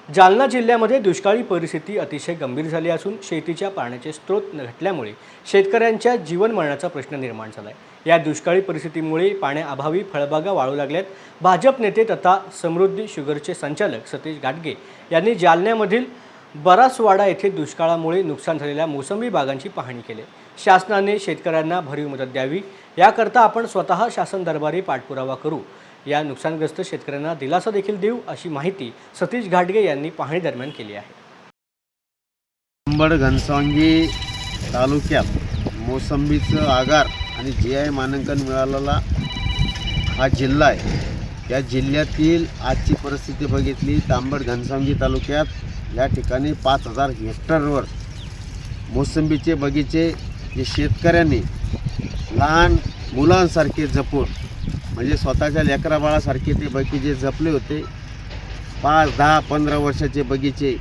जालना जिल्ह्यामध्ये दुष्काळी परिस्थिती अतिशय गंभीर झाली असून शेतीच्या पाण्याचे स्रोत घटल्यामुळे शेतकऱ्यांच्या जीवनमरणाचा प्रश्न निर्माण झाला आहे। या दुष्काळी परिस्थितीमुळे पाण्याअभावी फळबागा वाळू लागल्यात। भाजप नेते तथा समृद्धी शुगरचे संचालक सतीश घाटगे यांनी जालन्यामधील बरासवाडा येथे दुष्काळामुळे नुकसान झालेल्या मोसंबी बागांची पाहणी केली। शासनाने शेतकऱ्यांना भरीव मदत द्यावी याकरता आपण स्वतः शासन दरबारी पाठपुरावा करू, या नुकसानग्रस्त शेतकऱ्यांना दिलासा देखील देऊ, अशी माहिती सतीश घाटगे यांनी पाहणी दरम्यान केली आहे। अंबड घनसावंगी तालुक्यात मोसंबीचं आगार आणि GI मानांकन मिळालेला हा जिल्हा आहे। या जिल्ह्यातील आजची परिस्थिती बघितली तर अंबड घनसावंगी तालुक्यात या ठिकाणी 5000 हेक्टरवर मोसंबीचे बगीचे जे शेतकऱ्यांनी लहान मुलांसारखे जपून, म्हणजे स्वतःच्या लेकरा बाळासारखे ते बगीचे जपले होते। 5, 10, 15 वर्षाचे बगीचे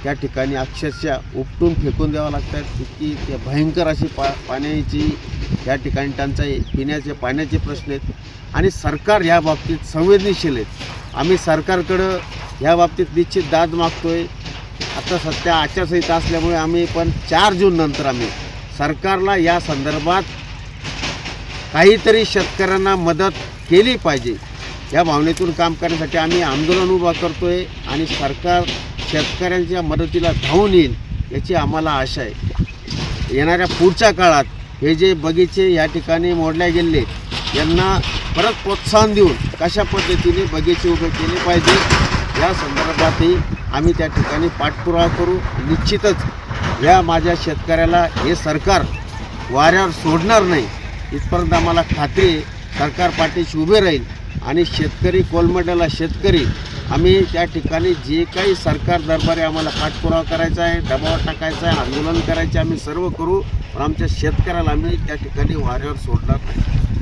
त्या ठिकाणी अक्षरशः उपटून फेकून द्यावं लागतात। इतकी ते भयंकर अशी पाण्याची या ठिकाणी टंचाई, पिण्याचे पाण्याचे प्रश्न आहेत आणि सरकार या बाबतीत संवेदनशील आहेत। आम्ही सरकारकडं या बाबतीत निश्चित दाद मागतोय। आता सध्या आचारसंहिता असल्यामुळे आम्ही पण 4 जून नंतर आम्ही सरकारला या संदर्भात काहीतरी शेतकऱ्यांना मदत केली पाहिजे या भावनेतून काम करण्यासाठी आम्ही आंदोलन उभा करतोय आणि सरकार शेतकऱ्यांच्या मदतीला धावून येईल याची आम्हाला आशा आहे। येणाऱ्या पुढच्या काळात हे जे बगीचे या ठिकाणी मोडले गेले यांना परत प्रोत्साहन देऊन कशा पद्धतीने बगीचे उभे केले पाहिजे या संदर्भातही आम्ही त्या ठिकाणी पाठपुरावा करू। निश्चितच या माझ्या शेतकऱ्याला हे सरकार वाऱ्यावर सोडणार नाही इथपर्यंत आम्हाला खात्री आहे। सरकार पाठीशी उभे राहील आणि शेतकरी कोलमडलेला शेतकरी आम्ही त्या ठिकाणी जे काही सरकार दरबारी आम्हाला पाठपुरावा करायचा आहे, दबाव टाकायचा आहे, आंदोलन करायचे आम्ही सर्व करू, पण आमच्या शेतकऱ्याला आम्ही त्या ठिकाणी वाऱ्यावर सोडणार नाही।